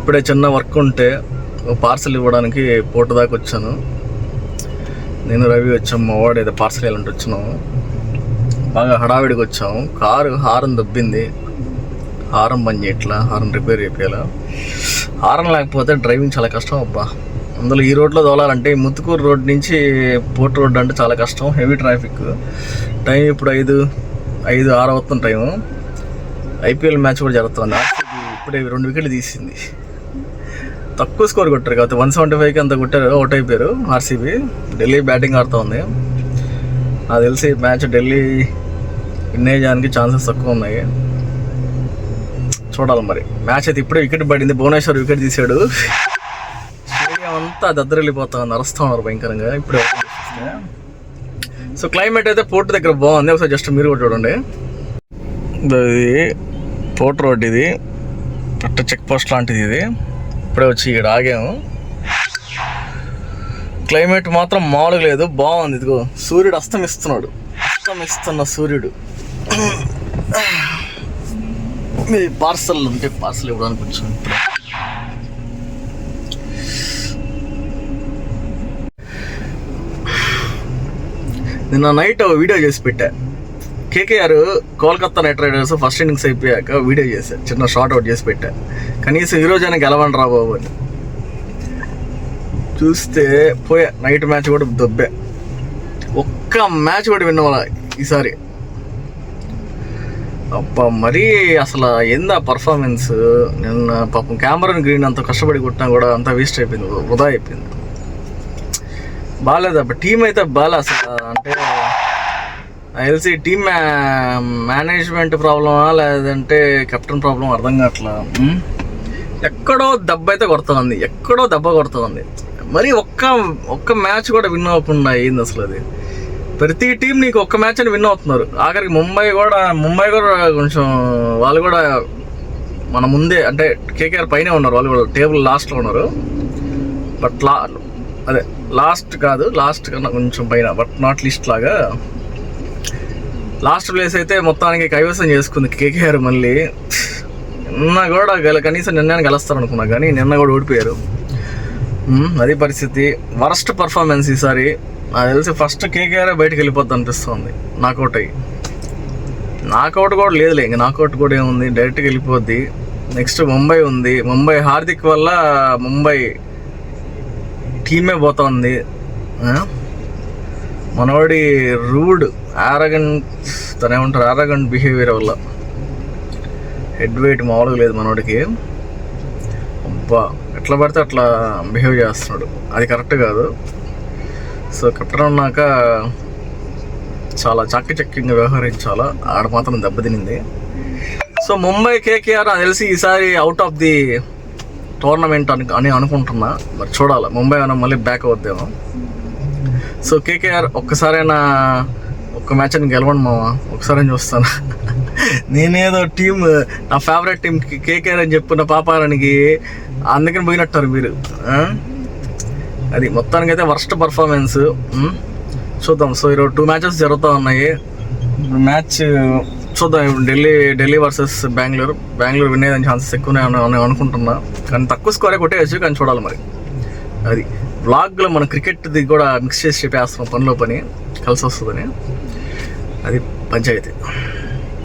ఇప్పుడే చిన్న వర్క్ ఉంటే పార్సల్ ఇవ్వడానికి పోర్టు దాకా వచ్చాను. నేను రవి వచ్చాము, మా వాడు ఏదో పార్సల్ వేయాలంటే వచ్చినాము. బాగా హడావిడికి వచ్చాము. కారు హారన్ దబ్బింది, హారన్ బంద్ చేయట్లా, హారన్ రిపేర్ చేయాల. హారన్ లేకపోతే డ్రైవింగ్ చాలా కష్టం అబ్బా. అందులో ఈ రోడ్లో తోలాలంటే ముత్తుకూరు రోడ్ నుంచి పోర్ట్ రోడ్ అంటే చాలా కష్టం, హెవీ ట్రాఫిక్. టైం ఇప్పుడు 5-6 అవుతుంది టైము. ఐపీఎల్ మ్యాచ్ కూడా జరుగుతుంది. ఇప్పుడే 2 వికెట్లు తీసింది. తక్కువ స్కోర్ కొట్టారు కాబట్టి 175కి అంత కొట్టారు, అవుట్ అయిపోయారు ఆర్సీబీ. ఢిల్లీ బ్యాటింగ్ ఆడుతూ ఉంది. నాకు తెలిసి మ్యాచ్ ఢిల్లీ విన్ అయ్యడానికి ఛాన్సెస్ తక్కువ ఉన్నాయి. చూడాలి మరి. మ్యాచ్ అయితే ఇప్పుడే వికెట్ పడింది, భువనేశ్వర్ వికెట్ తీసాడు. స్టేడియం అంతా దద్దరిల్లిపోతా ఉంది, అరుస్తూ ఉన్నారు భయంకరంగా ఇప్పుడే. సో క్లైమేట్ అయితే పోర్ట్ దగ్గర బాగుంది, ఒకసారి జస్ట్ మీరు కూడా చూడండి. ఇది పోర్ట్ రోడ్, ఇది పట్ట చెక్ పోస్ట్ లాంటిది. ఇది ఇప్పుడే వచ్చి ఇక్కడ ఆగాము. క్లైమేట్ మాత్రం మామూలుగా లేదు, బాగుంది. ఇదిగో సూర్యుడు అస్తమిస్తున్నాడు, అస్తమిస్తున్న సూర్యుడు. మీ పార్సల్ ఉంటే పార్సల్ ఇవ్వడానికి వచ్చాను. నిన్న నైట్ వీడియో చేసి పెట్టా. KKR Kolkata night riders first innings అయిపోయాక వీడియో చేశాను, చిన్న షార్ట్ అవుట్ చేసి పెట్టా. కనీసం ఈరోజైనా గెలవండి రా బాబు అని. చూస్తే పోయా, నైట్ మ్యాచ్ కూడా దొబ్బా. ఒక్క మ్యాచ్ కూడా విన్నవాళ్ళ ఈసారి. అబ్బా మరీ అసలు ఏందా పర్ఫార్మెన్స్. నిన్న పాపం క్యామరన్ గ్రీన్ అంత కష్టపడి కొట్టినా కూడా అంతా వేస్ట్ అయిపోయింది, వృధా అయిపోయింది. బాగాలేదు అబ్బా, టీం అయితే బాగా అసలు. అంటే తెలిసి టీమ్ మేనేజ్మెంట్ ప్రాబ్లమా లేదంటే కెప్టెన్ ప్రాబ్లం అర్థం కావట్లా. ఎక్కడో దెబ్బ అయితే కొడుతుంది, ఎక్కడో దెబ్బ కొడుతుంది. మరి ఒక్క మ్యాచ్ కూడా విన్ అవ్వకుండా అయింది అసలు. అది ప్రతి టీం నీకు ఒక్క మ్యాచ్ అని విన్ అవుతున్నారు. ఆఖరికి ముంబై కూడా కొంచెం వాళ్ళు కూడా మన ముందే, అంటే కేకేఆర్ పైనే ఉన్నారు, వాళ్ళు కూడా టేబుల్ లాస్ట్లో ఉన్నారు. బట్ అదే లాస్ట్ కాదు, లాస్ట్ కన్నా కొంచెం పైన, బట్ నాట్ లిస్ట్ లాగా. లాస్ట్ ప్లేస్ అయితే మొత్తానికి కైవసం చేసుకుంది కేకేఆర్. మళ్ళీ నిన్న కూడా కనీసం నిన్న గెలుస్తారు అనుకున్నా, కానీ నిన్న కూడా ఓడిపోయారు. అది పరిస్థితి. వరస్ట్ పర్ఫార్మెన్స్ ఈసారి. నాకు తెలిసి ఫస్ట్ కేకేఆర్ బయటకు వెళ్ళిపోద్ది అనిపిస్తుంది, నాకౌట్ అయ్యి. నాకౌట్ కూడా లేదులే, ఇంక నాకౌట్ కూడా ఏముంది, డైరెక్ట్గా వెళ్ళిపోద్ది. నెక్స్ట్ ముంబై ఉంది. ముంబై హార్దిక్ వల్ల ముంబై టీమే పోతుంది. మనవాడి రూడ్ ఆరగంట్ బిహేవియర్ వల్ల హెడ్ వెయిట్ మామూలుగా లేదు మనవాడికి. అబ్బా ఎట్లా పడితే అట్లా బిహేవ్ చేస్తున్నాడు, అది కరెక్ట్ కాదు. సో కెప్టెన్ ఉన్నాక చాలా చాకచక్యంగా వ్యవహరించాలా, ఆడ మాత్రం దెబ్బతినింది. సో ముంబై కేకేఆర్ నాకు తెలిసి ఈసారి అవుట్ ఆఫ్ ది టోర్నమెంట్ అని అనుకుంటున్నా. మరి చూడాలి, ముంబై అయినా మళ్ళీ బ్యాక్ అవుద్దేమో. సో కేకేఆర్ ఒక్కసారైనా ఒక్క మ్యాచ్ అని గెలవండి మావా, ఒకసారి చూస్తాను. నేనేదో టీం, నా ఫేవరెట్ టీం కేకేఆర్ అని చెప్పున్న పాపారానికి అందుకని పోయినట్టారు మీరు. అది మొత్తానికి అయితే వర్స్ట్ పర్ఫార్మెన్స్. చూద్దాం. సో ఈరోజు 2 మ్యాచెస్ జరుగుతూ ఉన్నాయి. మ్యాచ్ చూద్దాం. ఇప్పుడు ఢిల్లీ వర్సెస్ బెంగళూరు విన్ అయ్యే ఛాన్సెస్ ఎక్కువనే అనుకుంటున్నా, కానీ తక్కువ స్కోరే కొట్టేయచ్చు, కానీ చూడాలి మరి. అది వ్లాగ్లో మన క్రికెట్ది కూడా మిక్స్ చేసి చెప్పేస్తున్నాం, పనిలో పని కలిసి వస్తుందని. అది పంచాయతీ.